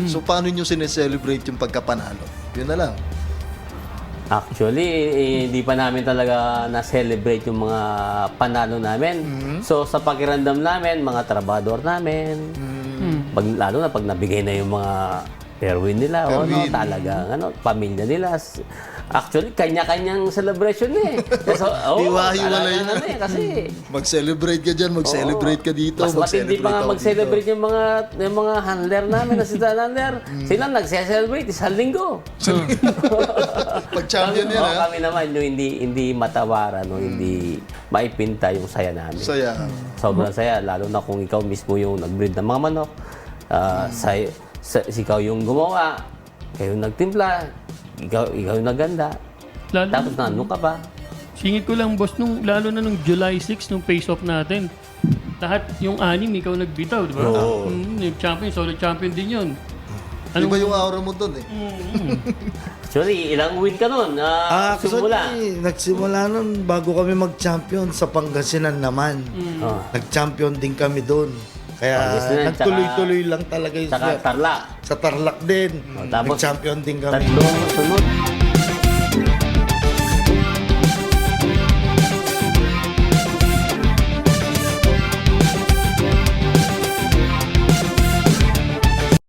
So, paano nyo sineselebrate yung pagkapanalo? Yun na lang. Actually, hindi pa namin talaga na-celebrate yung mga panalo namin. So, sa pakiramdam namin, mga trabador namin, lalo na pag nabigay na yung mga fairwin nila, talaga, pamilya nila. Actually, kanya-kanyang celebration eh. So, Hiwa-hiwalay na. Kasi Mag-celebrate ka dyan, mag-celebrate ka dito, mas matindi pa nga ako mag-celebrate dito. yung mga handler namin na sila handler. Sila nagse-celebrate isang linggo. Pag-champion yan, ha? Kami naman yung hindi matawaran, hindi maipinta yung saya namin. Saya. Sobrang saya, lalo na kung ikaw mismo yung nag-breed ng mga manok, ikaw yung gumawa, kayo yung nagtimpla, ikaw yung naganda. Tapos nandun ka pa. Singit ko lang, boss, lalo na nung July 6, nung face-off natin. Lahat, yung anim, ikaw nagbitaw, di ba? Oo. Champion, solid champion din yun. Iba yung aura mo dun eh. Actually, ilang win ka nun? Simula. Nagsimula nun bago kami mag-champion sa Pangasinan naman. Nag-champion din kami doon. Kaya Pangasinan, nagtuloy-tuloy lang talaga yung Saka Tarlac. sa Tarlac din. Tapos, Nag-champion din kami. Tatlong sunod.